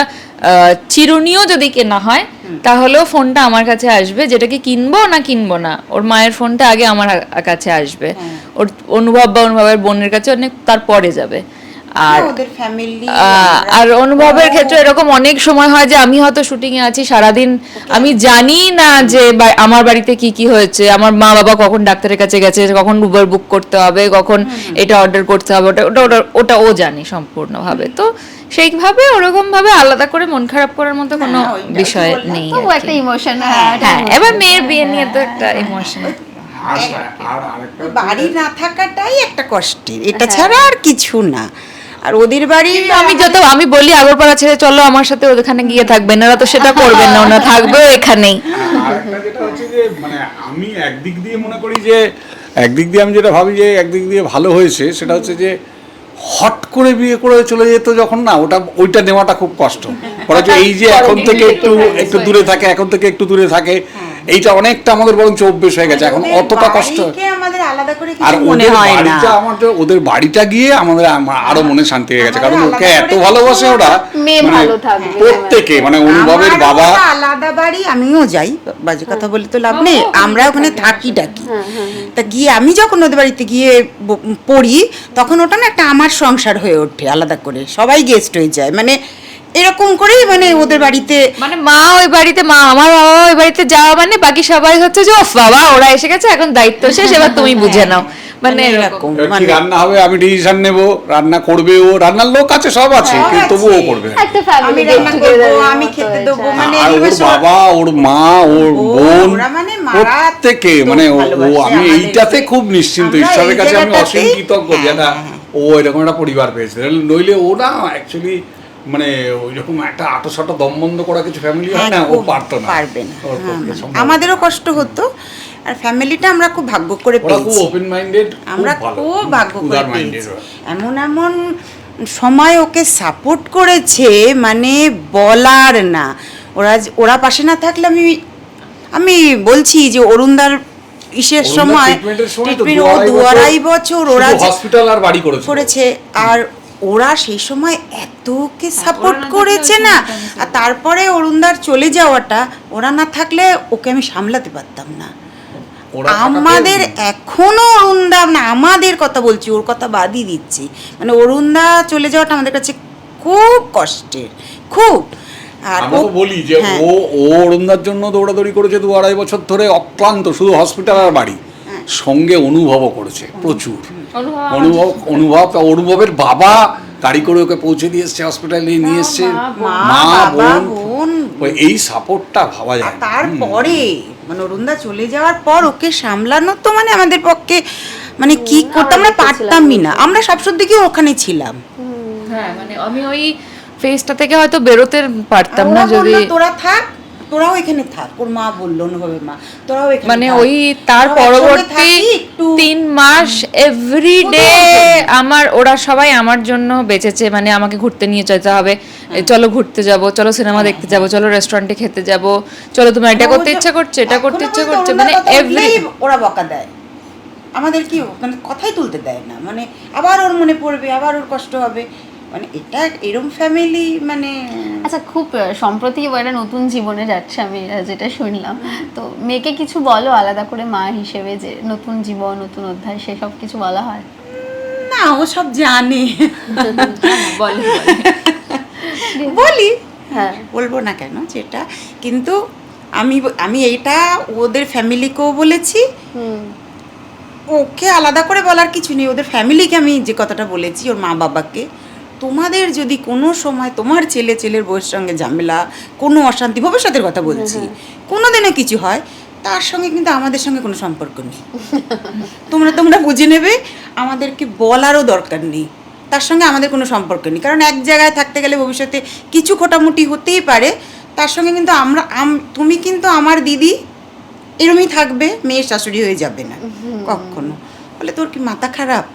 চিরুনিও যদি কেনা হয় তাহলেও ফোনটা আমার কাছে আসবে, যেটাকে কিনবো না কিনবো না ওর মায়ের ফোনটা আগে আমার কাছে আসবে, ওর অনুভব বা অনুভবের বোনের কাছে অনেক তারপরে যাবে। আর ওদের ফ্যামিলি আর অনুভবের ক্ষেত্রে এরকম অনেক সময় হয় যে আমি হয়তো শুটিং এ আছি সারাদিন, আমি জানি না যে আমার বাড়িতে কি কি হয়েছে, আমার মা বাবা কখন ডাক্তারের কাছে গেছে, কখন উবার বুক করতে হবে, কখন এটা অর্ডার করতে হবে, ওটা ওটা ওটা ওটা ও জানে সম্পূর্ণভাবে। তো সেইভাবে ওরকম ভাবে আলাদা করে মন খারাপ করার মতো কোনো ওইটাই বিষয় বললাম। নেই তবু আর একটা কি। ইমোশন। হ্যাঁ এবার মেয়ের বিয়ে নিয়ে তো একটা ইমোশন। আর আরেকটা বাড়ি না থাকাটাই একটা কষ্টের, এটা ছাড়া আর কিছু না। আর ওদের বাড়ি আমি বলি আগরপাড়া ছেড়ে চলো আমার সাথে ওখানে গিয়ে থাকবেন, ওরা তো সেটা করবেন না, ওরা থাকবেও এখানেই। আরেকটা যেটা হচ্ছে যে মানে আমি একদিক দিয়ে মনে করি যে একদিক দিয়ে আমি যেটা ভাবি যে একদিক দিয়ে ভালো হয়েছে সেটা হচ্ছে যে হট করে বিয়ে করে চলে যেত যখন, না ওইটা নেওয়াটা খুব কষ্ট। বরঞ্চ এই যে এখন থেকে একটু দূরে থাকে, এখন থেকে একটু দূরে থাকে, এইটা অনেকটা আমাদের বরঞ্চ অভ্যেস হয়ে গেছে, এখন অতটা কষ্ট। বাড়িকে আমাদের আলাদা করে আর কিছু মনে ওদের হয় না। বাড়িটা ওদের বাড়িটা গিয়ে আমাদের আরো মনে শান্তি হয়ে গেছে, কারণ আমাদের ওকে আলাদা এত করে ভালোবাসে কিছু ওরা, মেয়ে মানে ভালো থাকবে। প্রত্যেকে, মানে অনুভবের আমারও বাবা একটা আলাদা বাড়ি, আমিও যাই, বাজে কথা বলে তো লাভ নেই, আমরা ওখানে থাকি ডাকি। তা গিয়ে আমি যখন ওদের বাড়িতে গিয়ে পড়ি তখন ওটা না একটা আমার সংসার হয়ে ওঠে আলাদা করে, সবাই গেস্ট হয়ে যায়, মানে এরকম করেই মানে ওদের বাড়িতে মানে মা ওই বাড়িতে, আমার বাবা ওই বাড়িতে যাওয়া মানে বাকি সবাই হচ্ছে যে ওফ বাবা ওরা এসে গেছে এখন দায়িত্ব শেষ, এবার তুমি বুঝে নাও, মানে এরকম। এবার কি রান্না হবে আমি ডিসিশন নেব, রান্না করবে ও, রান্নার লোক আছে সব আছে, সব কিন্তু তবু ও আছে। করবে। একটা আমি ফ্যামিলি রান্না করবো, আমি খেতে দেবো, মানে আর ওর এইভাবে সব- বাবা, ওর মা, ওর ও, বোন, ওরা মানে প্রত্যেকে মারাত্মক মানে ও ভালোবাসে আমি আমাদেরকে। এইটাতে খুব নিশ্চিন্ত, আমরা ঈশ্বরের এই কাছে আমি জায়গাটাতেই- অসীম কৃতজ্ঞ যে না ও এরকম একটা পরিবার পেয়েছে, নইলে ও না অ্যাকচুয়ালি মানে ওইরকম একটা আটোসাটো দম বন্ধ করা কিছু ফ্যামিলি হয় না, ও খুব পারতো না, পারবে না, ওর হ্যাঁ, পক্ষে সম্ভব না। আমাদেরও কষ্ট হতো। আর ফ্যামিলিটা আমরা খুব ভাগ্য করে ওরা খুব পেয়েছি, ওপেন মাইন্ডেড, আমরা খুব ভাগ্য করে উদার পেয়েছি। মাইন্ডেড। এমন এমন সময় ওকে সাপোর্ট করেছে মানে বলার না। ওরা পাশে না থাকলে আমি বলছি যে অরুণদার ইসের সময় ট্রিটমেন্ট ও 2.5 বছর ওরা হসপিটাল আর বাড়ি করেছে, আর ওরা সেই সময় এত ওকে সাপোর্ট করেছে না। আর তারপরে অরুণদার চলে যাওয়াটা, ওরা না থাকলে ওকে আমি সামলাতে পারতাম না। আমাদের এখনো অরুণদা, না আমাদের কথা বলছি, ওর কথা বাদই দিচ্ছি, মানে অরুণদা চলে যাওয়াটা আমাদের কাছে খুব কষ্টের, খুব। আর আমরা তো বলি যে হ্যাঁ। ও অরুণদার জন্য দৌড়াদৌড়ি করেছে 2.5 বছর ধরে অক্লান্ত, শুধু হসপিটাল আর বাড়ি, সঙ্গে অনুভবও করেছে প্রচুর। অনুভবের বাবা গাড়ি করে ওকে পৌঁছে দিয়ে এসছে, হসপিটালে নিয়ে এসছে, মা, মা, বাবা, বোন, বোন। এই সাপোর্টটা ভাবা যায় আর না। তারপরে মানে অরুণদা চলে যাওয়ার পর ওকে সামলানো তো মানে আমাদের পক্ষে মানে কি করতে আমরা পারতামই না, আমরা সবসময় দিকে ওখানে ছিলাম। হ্যাঁ মানে আমি ওই ফেসটা থেকে হয়তো বেরোতে পারতাম না ওরা যদি, বললো, তোরা থাক, তোরাও এখানে থাক, ওর মা বললো, অনুভবের মা, তোরাও এখানে মানে থাক। ওই তার তোরাও একসঙ্গে পরবর্তী থাকি, একটু 3 মাস এভরিডে আমার ওরা সবাই আমার জন্য বেঁচেছে, মানে আমাকে ঘুরতে নিয়ে যেতে হবে, চলো ঘুরতে যাব, চলো সিনেমা দেখতে যাব, চলো রেস্টুরেন্টে খেতে যাব, চলো তোমার এটা করতে ইচ্ছা করছে, এটা করতে ইচ্ছা করছে, মানে এভরি ওরা বকা দেয় আমাদের, কি মানে কথাই তুলতে দেয় না, মানে আবার ওর মনে পড়বে, আবার ওর কষ্ট হবে, মানে এটা এরম ফ্যামিলি মানে। আচ্ছা, খুব সম্প্রতি একটা নতুন জীবনে যাচ্ছে, আমি যেটা শুনলাম, তো মেয়েকে কিছু বলো আলাদা করে মা হিসেবে, যে নতুন জীবন, নতুন অধ্যায়, সেসব কিছু বলা হয়? না, ও সব জানে, বলে বলি, হ্যাঁ, বলবো না কেন যেটা, কিন্তু আমি এইটা ওদের ফ্যামিলিকেও বলেছি, ওকে আলাদা করে বলার কিছু নেই, ওদের ফ্যামিলিকে আমি যে কথাটা বলেছি, ওর মা বাবাকে, তোমাদের যদি কোনো সময় তোমার ছেলের বউয়ের সঙ্গে ঝামেলা, কোনো অশান্তি, ভবিষ্যতের কথা বলছি, কোনো দিনে কিছু হয়, তার সঙ্গে কিন্তু আমাদের সঙ্গে কোনো সম্পর্ক নেই, তোমরা বুঝে নেবে, আমাদেরকে বলারও দরকার নেই, তার সঙ্গে আমাদের কোনো সম্পর্ক নেই, কারণ এক জায়গায় থাকতে গেলে ভবিষ্যতে কিছু খোটামুটি হতেই পারে, তার সঙ্গে কিন্তু তুমি কিন্তু আমার দিদি এরমই থাকবে, মেয়ের শাশুড়ি হয়ে যাবে না কখনো। বলে তোর কি মাথা খারাপ,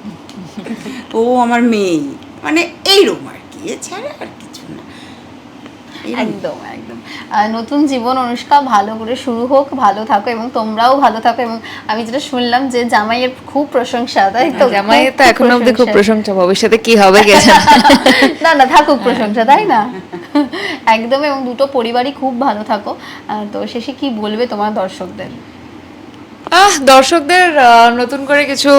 ও আমার মেয়ে, মানে এইরকম আর কি, এছাড়া আর কিছু না। একদম একদম নতুন জীবন অনুষ্কা ভালো করে শুরু হোক, ভালো থাকো এবং তোমরাও ভালো থাকো। এবং আমি যেটা শুনলাম যে জামাইয়ের খুব প্রশংসা, তাই তো? জামাইয়ের তো এখনো অবধি খুব প্রশংসা, ভবিষ্যতে কি হবে কে জানে। না না, থাকুক প্রশংসা, তাই না? একদম। এবং দুটো পরিবারই খুব ভালো থাকো। তো শেষে কি বলবে তোমার দর্শকদের? দর্শকদের নতুন করে কিছু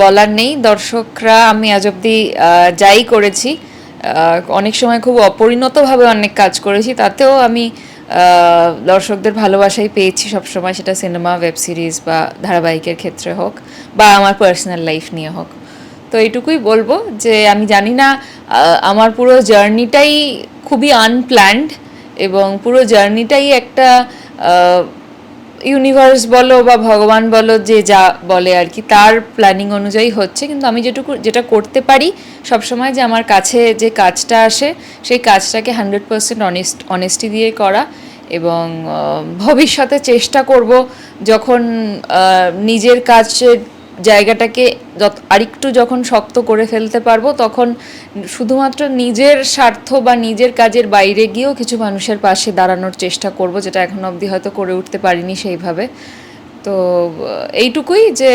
বলার নেই। দর্শকরা আমি আজ অব্দি যাই করেছি, অনেক সময় খুব অপরিণতভাবে অনেক কাজ করেছি, তাতেও আমি দর্শকদের ভালোবাসাই পেয়েছি সবসময়, সেটা সিনেমা, ওয়েব সিরিজ বা ধারাবাহিকের ক্ষেত্রে হোক বা আমার পার্সোনাল লাইফ নিয়ে হোক। তো এইটুকুই বলবো যে আমি জানি না, আমার পুরো জার্নিটাই খুবই আনপ্ল্যান্ড এবং পুরো জার্নিটাই একটা ইউনিভার্স বলো বা ভগবান বলো, যে যা বলে আর কি, তার প্ল্যানিং অনুযায়ী হচ্ছে। কিন্তু আমি যেটা করতে পারি সবসময়, যে আমার কাছে যে কাজটা আসে সেই কাজটাকে 100% অনেস্টি দিয়ে করা, এবং ভবিষ্যতে চেষ্টা করব যখন নিজের কাজের জায়গাটাকে আরেকটু যখন শক্ত করে ফেলতে পারবো, তখন শুধুমাত্র নিজের স্বার্থ বা নিজের কাজের বাইরে গিয়েও কিছু মানুষের পাশে দাঁড়ানোর চেষ্টা করব, যেটা এখন অবধি হয়তো করে উঠতে পারিনি সেইভাবে। তো এইটুকুই, যে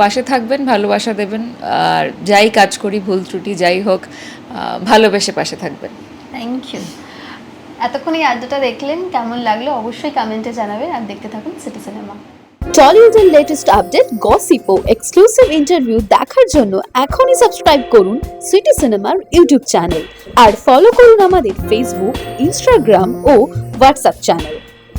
পাশে থাকবেন, ভালোবাসা দেবেন, আর যাই কাজ করি, ভুল ত্রুটি যাই হোক, ভালোবেসে পাশে থাকবেন। Thank you. এতক্ষণ এই আড্ডাটা দেখলেন, কেমন লাগলো অবশ্যই কমেন্টে জানাবেন, আর দেখতে থাকুন সিটি সিনেমা। টলিউডের লেটেস্ট আপডেট, গসিপ ও এক্সক্লুসিভ ইন্টারভিউ দেখার জন্য এখনই সাবস্ক্রাইব করুন সিটি সিনেমার ইউটিউব চ্যানেল, আর ফলো করুন আমাদের ফেসবুক, ইনস্টাগ্রাম ও হোয়াটসঅ্যাপ চ্যানেল।